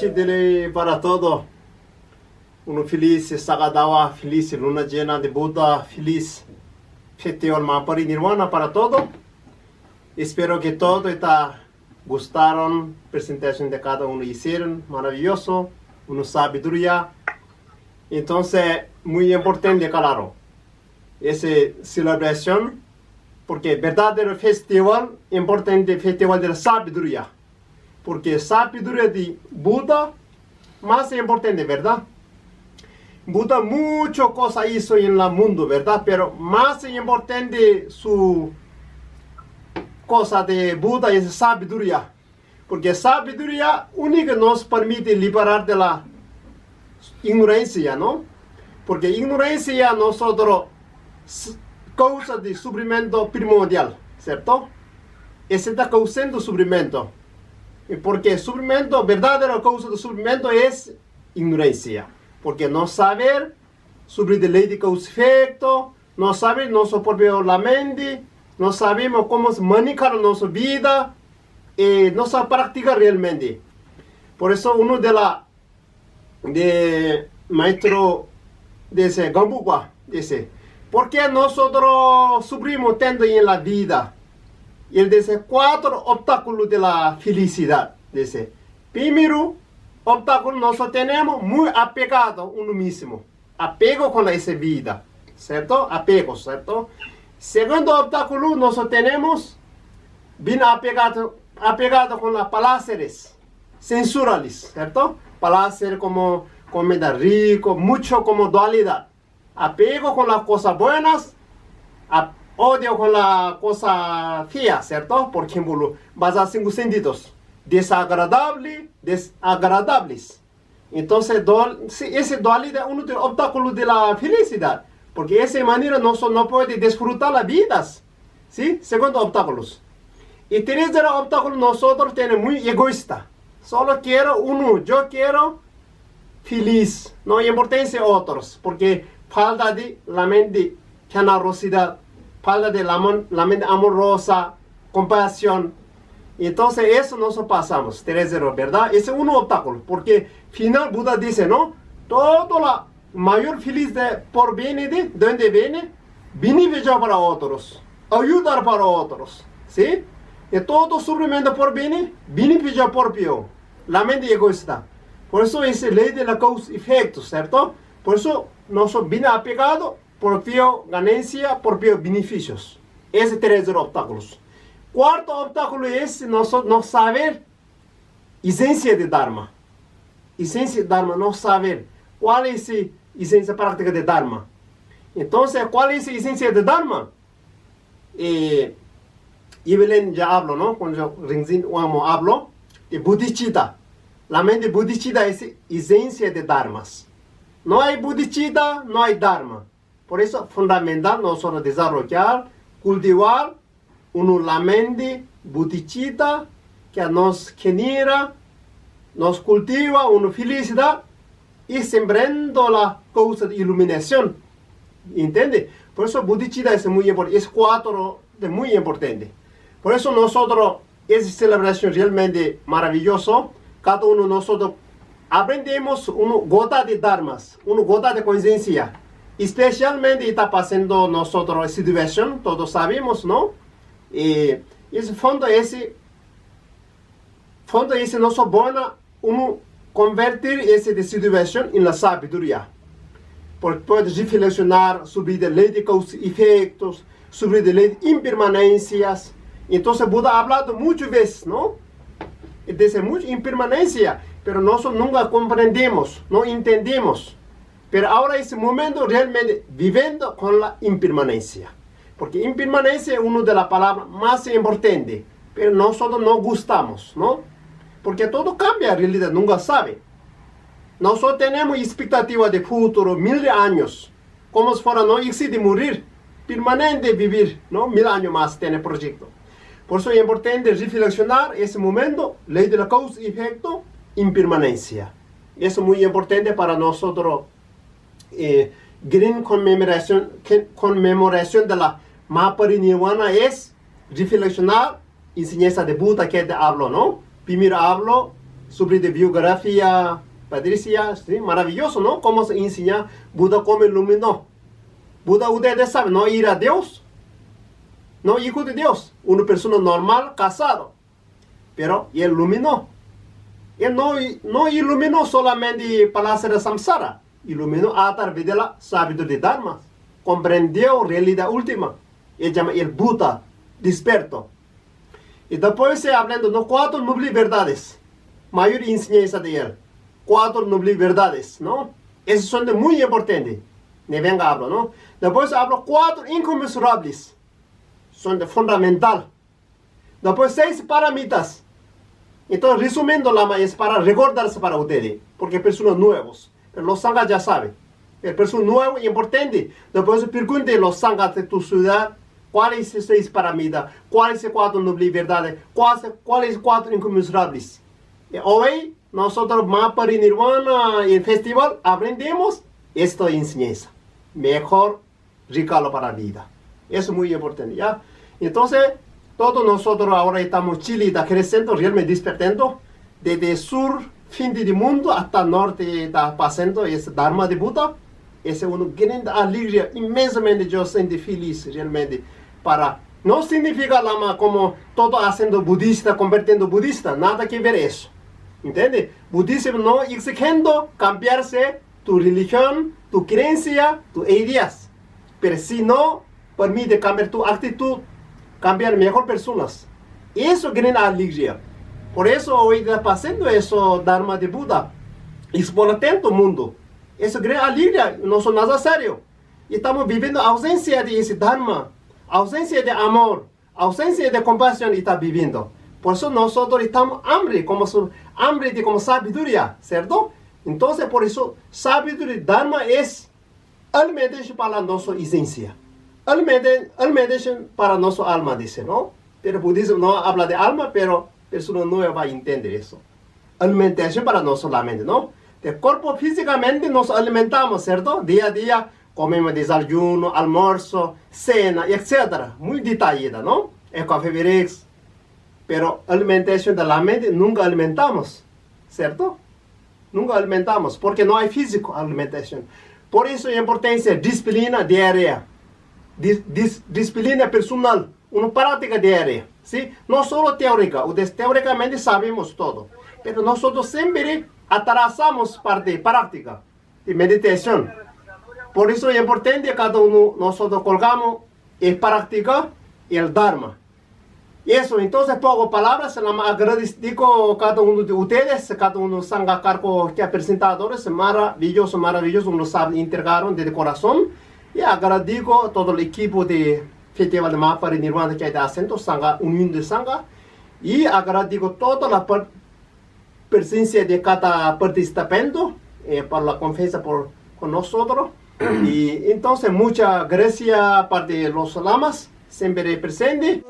Dele para todo. Uno feliz Sagadawa, feliz luna llena de Buda, feliz Festival Mahaparinirvana para todo. Espero que todo está gustaron, presentación de cada uno hicieron, maravilloso, una sabiduría. Entonces, muy importante, claro, esa celebración, porque verdadero festival, importante festival de la sabiduría. Porque sabiduría de Buda, más importante, ¿verdad? Buda muchas cosas hizo en el mundo, ¿verdad? Pero más importante su cosa de Buda es sabiduría. Porque sabiduría única nos permite liberar de la ignorancia, ¿no? Porque ignorancia nosotros causa de sufrimiento primordial, ¿cierto? Ese está causando sufrimiento. Porque sufrimiento, verdadera causa de sufrimiento es ignorancia. Porque no saber sobre la ley de causa y efecto, no saber nuestra propia mente, no sabemos cómo manejar nuestra vida, no sabe practicar realmente. Por eso uno de maestro dice, Gambugwa, dice, ¿por qué nosotros sufrimos tanto en la vida? Y él dice, 4 obstáculos de la felicidad. Dice, primero obstáculo nosotros tenemos muy apegado a uno mismo. Apego con esa vida, ¿cierto? Apego, ¿cierto? Segundo obstáculo nosotros tenemos bien apegado con las placeres sensoriales, ¿cierto? Placer como comida rico, mucho como dualidad. Apego con las cosas buenas, odio con las cosas feas, ¿cierto? Por ejemplo, vas a 5 sentidos. Desagradables. Entonces, esa dualidad es uno de los obstáculos de la felicidad. Porque de esa manera no puede disfrutar las vidas. ¿Sí? Segundo obstáculos. Y tercer obstáculo, nosotros tenemos muy egoísta. Solo quiero uno. Yo quiero feliz. No hay importancia a otros. Porque falta de la mente generosidad. Falta de la mente amorosa. Compasión. Entonces eso nos pasamos, tercero, ¿verdad? Ese es un obstáculo, porque final Buda dice, ¿no? Todo la mayor felicidad por viene de, ¿dónde viene? Beneficio para otros, ayudar para otros, ¿sí? Y todo sufrimiento por viene, beneficio propio, la mente egoísta. Por eso es la ley de la causa y efecto, ¿cierto? Por eso nosotros viene apegado, propio ganancia, propio beneficios. Ese tercer obstáculos. Cuarto obstáculo es no saber esencia de Dharma. Esencia de Dharma, no saber cuál es la esencia práctica de Dharma. Entonces, ¿cuál es la esencia de Dharma? Evelyn ya hablo, ¿no? Cuando yo Rinzin Wamo hablo de Bodhicitta. La mente Bodhicitta es esencia de Dharmas. No hay Bodhicitta, no hay Dharma. Por eso, fundamental nosotros desarrollar, cultivar, la mente bodhicitta que nos genera, nos cultiva una felicidad y sembrando la causa de iluminación. ¿Entiende? Por eso bodhicitta es muy importante, es 4 de muy importante. Por eso nosotros, esa celebración realmente maravilloso, cada uno de nosotros aprendemos una gota de dharmas, una gota de conciencia. Especialmente está pasando nosotros situación, todos sabemos, ¿no? Y ese fondo ese no es bueno uno convertir esa situación en la sabiduría. Porque puede reflexionar sobre la ley de causa y efectos, sobre la ley de impermanencias. Entonces Buda ha hablado muchas veces, ¿no? Dice mucha impermanencia, pero nosotros nunca comprendemos, no entendemos. Pero ahora es el momento realmente viviendo con la impermanencia. Porque impermanencia es una de las palabras más importantes, pero nosotros no gustamos, ¿no? Porque todo cambia en realidad, nunca sabe. Nosotros tenemos expectativa de futuro, 1000 años, como si fuera no existe morir, permanente vivir, ¿no? 1000 años más tiene proyecto. Por eso es importante reflexionar ese momento, ley de la causa y efecto, impermanencia. Eso es muy importante para nosotros, gran conmemoración de la Mahaparinirvana es reflexionar enseñanza de Buda que te hablo, ¿no? Primero hablo sobre de biografía Patricia, ¿sí? Maravilloso, ¿no? Cómo se enseña, Buda como iluminó. Buda, ustedes saben, no ir a Dios, no hijo de Dios, una persona normal, casado, pero él iluminó. Él no iluminó solamente para hacer samsara, iluminó a través de la sabiduría de Dharma, comprendió realidad última, él llama el Buda, desperto. Y después se hablando de 4 nobles verdades, mayor enseñanza de él, 4 nobles verdades, ¿no? Esas son de muy importantes, me venga hablo, ¿no? Después hablo 4 inconmensurables, son de fundamental. Después 6 paramitas. Entonces, resumiendo, Lama, es para recordarse para ustedes, porque personas nuevos, pero los sanghas ya saben, el persona nuevo y importante. Después pregunte los sanghas de tu ciudad, cuáles son 6 paramitas, cuáles son 4 nobles verdades, cuáles son 4 inconmensurables. Y hoy, nosotros, Mahaparinirvana, en el festival, aprendemos esta enseñanza. Mejor regalo para la vida. Eso es muy importante, ¿ya? Entonces, todos nosotros ahora estamos, Chile está creciendo, realmente despertando, desde el sur, fin del mundo, hasta el norte está pasando ese Dharma de Buda. Es una gran alegría, inmensamente yo siento feliz realmente. No significa Lama como todo haciendo budista, convirtiendo budista, nada que ver eso. ¿Entiendes? Budismo no exigiendo cambiarse tu religión, tu creencia, tus ideas. Pero si no permite cambiar tu actitud, cambiar mejor personas. Eso es gran alegría. Por eso hoy está pasando eso Dharma de Buda. Expone tanto mundo. Eso es gran alegría, no es nada serio. Estamos viviendo ausencia de ese Dharma, ausencia de amor, ausencia de compasión está viviendo. Por eso nosotros estamos hambre de como sabiduría, ¿cierto? Entonces por eso sabiduría Dharma es alimentación para nuestra esencia. Alimentación para nuestra alma, dice, ¿no? Pero el budismo no habla de alma, pero persona no va a entender eso. Alimentación para nuestra mente, ¿no? De cuerpo físicamente nos alimentamos, ¿cierto? Día a día comemos desayuno, almuerzo, cena, etc. Muy detallada, ¿no? El café Virex. Pero alimentación de la mente nunca alimentamos, ¿cierto? Nunca alimentamos, porque no hay físico alimentación. Por eso la importancia de disciplina diaria. Disciplina personal, una práctica diaria, ¿sí? No solo teórica, teóricamente sabemos todo, pero nosotros siempre atrasamos parte de práctica, de meditación. Por eso es importante que cada uno nosotros colgamos en práctica el Dharma. Y eso, entonces, pocas palabras, agradezco a cada uno de ustedes, cada uno sanga cargo que presentadores, maravilloso, nos entregaron desde el corazón. Y agradezco a todo el equipo de Festival de Mahaparinirvana que está haciendo, Sangha, Unión de Sangha. Y agradezco toda la presencia de cada participante por la confianza con nosotros. Y entonces, muchas gracias para los lamas, siempre presentes.